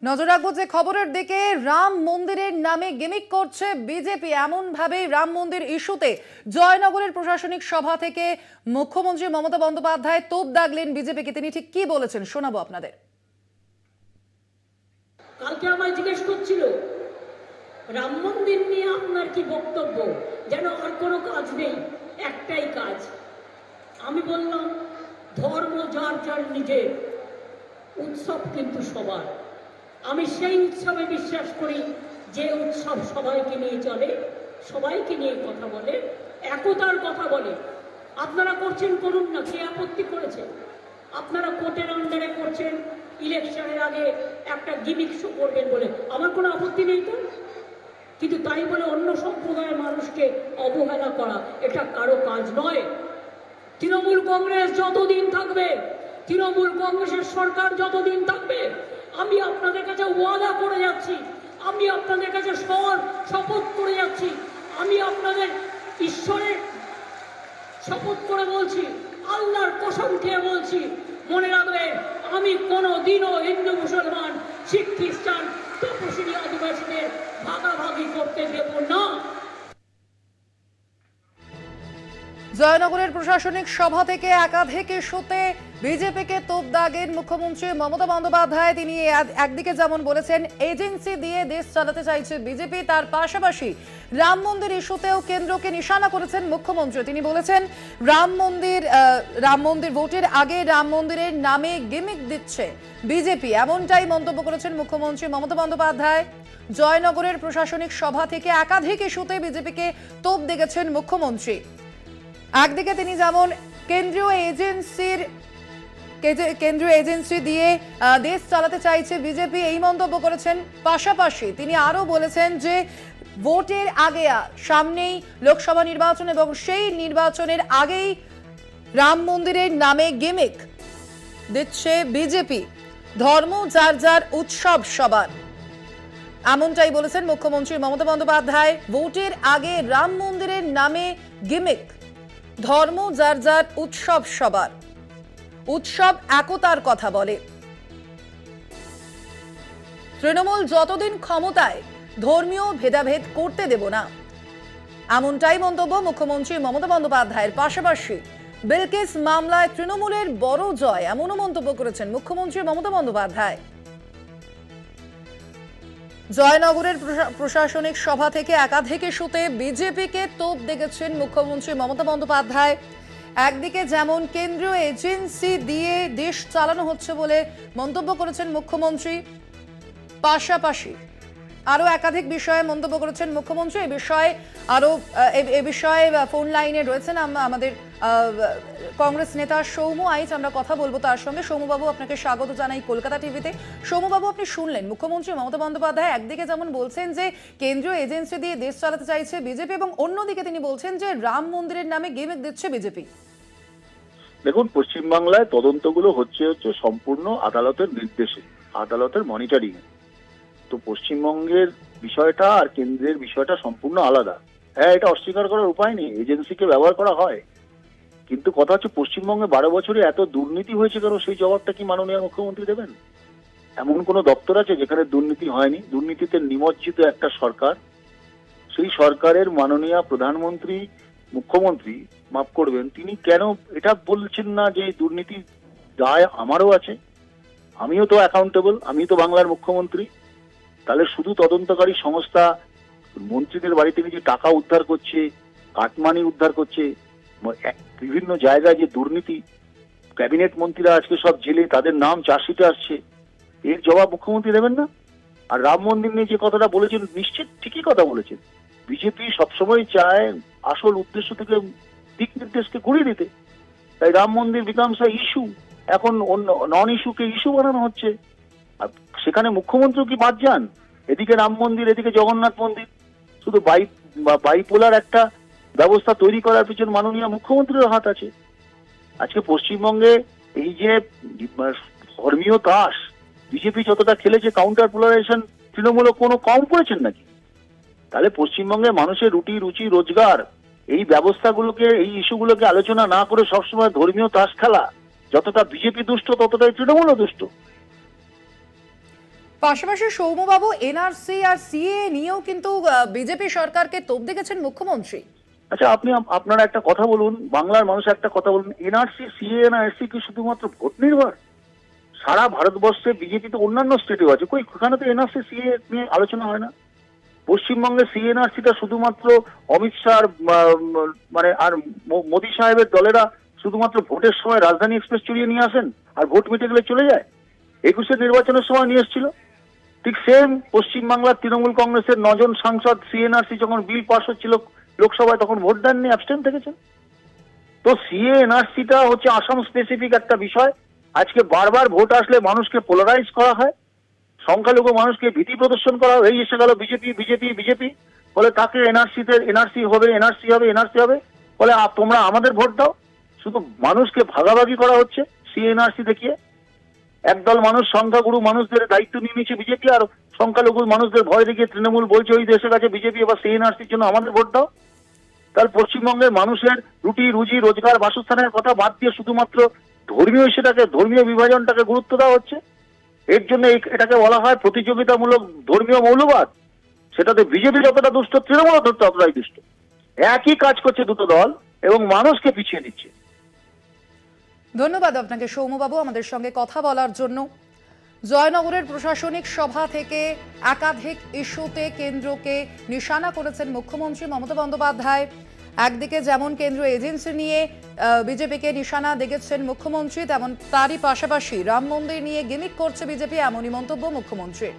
নজর রাখবো যে খবরের দিকে। রাম মন্দিরের নামে গিমিক করছে বিজেপি, এমন ভাবেই রাম মন্দির ইস্যুতে জয়নগরের প্রশাসনিক সভা থেকে মুখ্যমন্ত্রী মমতা বন্দ্যোপাধ্যায় তোপ দাগলেন বিজেপিকে। তিনি ঠিক কি বলেছেন শোনাবো আপনাদের। কালকে আমায় জিজ্ঞেস করছিল রাম মন্দির নিয়ে আপনার কি বক্তব্য, যেন আর কোনো কাজ নেই, একটাই কাজ। আমি বললাম ধর্ম যার যার নিজের, উৎসব কিন্তু সবার। আমি সেই উৎসবে বিশ্বাস করি যে উৎসব সবাইকে নিয়ে চলে, সবাইকে নিয়ে কথা বলে, একতার কথা বলে। আপনারা করছেন, করুন না, কে আপত্তি করেছে? আপনারা কোর্টের আন্ডারে করছেন, ইলেকশনের আগে একটা গিমিক শো করবেন বলে আমার কোনো আপত্তি নেই তো। কিন্তু তাই বলে অন্য সম্প্রদায়ের মানুষকে অবহেলা করা এটা কারো কাজ নয়। তৃণমূল কংগ্রেস যতদিন থাকবে, তৃণমূল কংগ্রেসের সরকার যতদিন থাকবে, আমি আপনাদের কাছে ওয়াদা করে যাচ্ছি, আমি আপনাদের কাছে শপথ করে যাচ্ছি, আমি আপনাদের ঈশ্বরের শপথ করে বলছি, আল্লাহর কসম খেয়ে বলছি, মনে রাখবেন আমি কোনো দিনও হিন্দু মুসলমান শিখ খ্রিস্টান তপশিলি আদিবাসীদের ভাগাভাগি করতে দেব না। জয়নগরের প্রশাসনিক সভা থেকে একাধিক ইস্যুতে বিজেপিকে তোপ দাগেন মুখ্যমন্ত্রী মমতা বন্দ্যোপাধ্যায়। তিনি একদিকে যেমন বলেছেন এজেন্সি দিয়ে দেশ চালাতে চাইছে বিজেপি, তার পাশাপাশি রাম মন্দির ইস্যুতেও কেন্দ্রকে নিশানা করেছেন মুখ্যমন্ত্রী। তিনি বলেছেন রাম মন্দির ভোটের আগে রাম মন্দিরের নামে গিমিক দিচ্ছে বিজেপি, এমনটাই মন্তব্য করেছেন মুখ্যমন্ত্রী মমতা বন্দ্যোপাধ্যায়। জয়নগরের প্রশাসনিক সভা থেকে একাধিক ইস্যুতে বিজেপিকে তোপ দেগেছেন মুখ্যমন্ত্রী। একদিকে তিনি যেমন কেন্দ্রীয় এজেন্সি দিয়ে দেশ চালাতে চাইছে বিজেপি, এই মন্তব্য করেছেন। পাশাপাশি তিনি আরো বলেছেন যে ভোটের আগে, সামনেই লোকসভা নির্বাচন এবং সেই নির্বাচনের আগেই রাম মন্দিরের নামে গিমিক দিচ্ছে বিজেপি, ধর্ম যার যার উৎসব সবার, এমনটাই বলেছেন মুখ্যমন্ত্রী মমতা বন্দ্যোপাধ্যায়। ভোটের আগে রাম মন্দিরের নামে গিমিক, ধর্ম যার যার উৎসব সবার, উৎসব একতার কথা বলে। তৃণমূল যতদিন ক্ষমতায় ধর্মীয় ভেদাভেদ করতে দেব না, এমনটাই মন্তব্য মুখ্যমন্ত্রী মমতা বন্দ্যোপাধ্যায়ের। পাশাপাশি বিলকিস মামলায় তৃণমূলের বড় জয়, এমনও মন্তব্য করেছেন মুখ্যমন্ত্রী মমতা বন্দ্যোপাধ্যায়। জয়নগরের প্রশাসনিক সভা থেকে একাধিক ইস্যুতে বিজেপিকে তোপ দেগেছেন মুখ্যমন্ত্রী মমতা বন্দ্যোপাধ্যায়। একদিকে যেমন কেন্দ্রীয় এজেন্সি দিয়ে দেশ চালানো হচ্ছে বলে মন্তব্য করেছেন মুখ্যমন্ত্রী, পাশাপাশি আরো একাধিক বিষয়ে মন্তব্য করেছেন মুখ্যমন্ত্রী। এ বিষয়ে ফোন লাইনে রয়েছেন আমাদের কংগ্রেস নেতা সৌম্য আইচ, আমরা কথা বলবো তার সঙ্গে। সৌম্যবাবু, আপনাকে স্বাগত জানাই কলকাতা টিভিতে। সৌম্যবাবু, আপনি শুনলেন মুখ্যমন্ত্রী মমতা বন্দ্যোপাধ্যায় একদিকে যেমন বলছেন যে কেন্দ্রীয় এজেন্সি দিয়ে দেশ চালাতে চাইছে বিজেপি, এবং অন্যদিকে তিনি বলছেন যে রাম মন্দিরের নামে গিমিক দিচ্ছে বিজেপি। দেখুন, পশ্চিমবাংলায় তদন্তগুলো হচ্ছে সম্পূর্ণ আদালতের নির্দেশে, আদালতের মনিটরিং। তো পশ্চিমবঙ্গের বিষয়টা আর কেন্দ্রের বিষয়টা সম্পূর্ণ আলাদা। হ্যাঁ, এটা অস্বীকার করার উপায় নেই, এজেন্সিকে ব্যবহার করা হয়, কিন্তু কথা হচ্ছে পশ্চিমবঙ্গে 12 বছরে এত দুর্নীতি হয়েছে কেন, সেই জবাবটা কি মাননীয় মুখ্যমন্ত্রী দেবেন? এমন কোন দপ্তর আছে যেখানে দুর্নীতি হয়নি? দুর্নীতিতে নিমজ্জিত একটা সরকার, সেই সরকারের মাননীয় প্রধানমন্ত্রী, মুখ্যমন্ত্রী, মাফ করবেন, তিনি কেন এটা বলছেন না যে দুর্নীতির দায় আমারও আছে, আমিও তো অ্যাকাউন্টেবল, আমি তো বাংলার মুখ্যমন্ত্রী। তাহলে শুধু তদন্তকারী সংস্থা মন্ত্রীদের বাড়ি থেকে যে টাকা উদ্ধার করছে, কাটমানি উদ্ধার করছে, বিভিন্ন জায়গায় যে দুর্নীতি, ক্যাবিনেট মন্ত্রীরা আজকে সব জেলে, তাদের নাম চার্জশিটে আসছে, এর জবাব মুখ্যমন্ত্রী দেবেন না? আর রাম মন্দির নিয়ে যে কথাটা বলেছেন, নিশ্চিত ঠিকই কথা বলেছেন। বিজেপি সবসময় চায় আসল উদ্দেশ্য থেকে দিক নির্দেশকে ঘুরিয়ে দিতে, তাই রাম মন্দির বিকামস আ ইস্যু, এখন নন ইস্যুকে ইস্যু বানানো হচ্ছে। আর সেখানে মুখ্যমন্ত্রী কি বাদ যান? এদিকে রাম মন্দির, এদিকে জগন্নাথ মন্দির, শুধু বাইপোলার একটা ব্যবস্থা তৈরি করার পিছন মাননীয় মুখ্যমন্ত্রীর হাত আছে। আজকে পশ্চিমবঙ্গে এই যে ধর্মীয় তাস বিজেপি যতটা খেলেছে, কাউন্টার পোলারাইজেশন, তৃণমূলক কোনো কম করেছেন নাকি? তাহলে পশ্চিমবঙ্গে মানুষের রুটি রুচি রোজগার, এই ব্যবস্থাগুলোকে, এই ইস্যুগুলোকে আলোচনা না করে সবসময় ধর্মীয় তাস খেলা, যতটা বিজেপি দুষ্ট ততটাই তৃণমূলও দুষ্ট। পাশাপাশি সৌম্যবাবু, এনআরসি আর সিএ নিয়েও কিন্তু বিজেপি সরকারকে তোপ দেখেছেন মুখ্যমন্ত্রী। আচ্ছা, আপনারা একটা কথা বলুন, বাংলার মানুষ একটা কথা বলুন, এনআরসি সিএ না এসসি কি শুধুমাত্র ভোট নির্ভর? সারা ভারতবর্ষে বিজেপি তো অন্যান্য স্টেটেও আছে, কই ওখানে তো এনআরসি সিএ নিয়ে আলোচনা হয় না। পশ্চিমবঙ্গে সিএনআরসিটা শুধুমাত্র অমিত শাহ মানে আর মোদী সাহেবের দলেরা শুধুমাত্র ভোটের সময় রাজধানী এক্সপ্রেস চড়িয়ে নিয়ে আসেন আর ভোট মিটে গেলে চলে যায়। 21-এর নির্বাচনের সময় নিয়ে এসেছিল। ঠিক সেম পশ্চিমবাংলার তৃণমূল কংগ্রেসের 9 জন সাংসদ সিএনআরসি যখন বিল পাস হচ্ছিল লোকসভায় তখন ভোট দেননি, অ্যাবস্টেন থেকেছেন। তো সিএনআরসিটা হচ্ছে আসাম স্পেসিফিক একটা বিষয়। আজকে বারবার ভোট আসলে মানুষকে পোলারাইজ করা হয়, সংখ্যালঘু মানুষকে ভীতি প্রদর্শন করা হয়, এই এসে গেল বিজেপি বিজেপি বিজেপি, বলে তাকে এনআরসি হবে, বলে তোমরা আমাদের ভোট দাও। শুধু মানুষকে ভাগাভাগি করা হচ্ছে সিএনআরসি দেখিয়ে। একদল মানুষ সংখ্যাগুরু মানুষদের দায়িত্ব নিয়ে নিয়েছে বিজেপি, আর সংখ্যালঘু মানুষদের ভয় দেখিয়ে তৃণমূল বলছে ওই দেশে গেছে বিজেপি, এবার সিএনআরসির জন্য আমাদের ভোট দাও। তাহলে পশ্চিমবঙ্গের মানুষের রুটি রুজি রোজগার বাসস্থানের কথা বাদ দিয়ে শুধুমাত্র ধর্মীয় বিভাজনটাকে গুরুত্ব দেওয়া হচ্ছে। এর জন্য এটাকে বলা হয় প্রতিযোগিতামূলক ধর্মীয় মৌলবাদ। সেটাতে বিজেপি যতটা দুষ্ট, তৃণমূল ততটাই দুষ্ট। একই কাজ করছে দুটো দল এবং মানুষকে পিছিয়ে দিচ্ছে। ধন্যবাদ আপনাকে সৌম্যবাবু আমাদের সঙ্গে কথা বলার জন্য। জয়নগরের প্রশাসনিক সভা থেকে একাধিক ইস্যুতে কেন্দ্রকে নিশানা করেছেন মুখ্যমন্ত্রী মমতা বন্দ্যোপাধ্যায়। একদিকে যেমন কেন্দ্রীয় এজেন্সি নিয়ে বিজেপিকে নিশানা দেখেছেন মুখ্যমন্ত্রী, তেমন তারই পাশাপাশি রাম মন্দির নিয়ে গিমিক করছে বিজেপি, এমনই মন্তব্য মুখ্যমন্ত্রীর।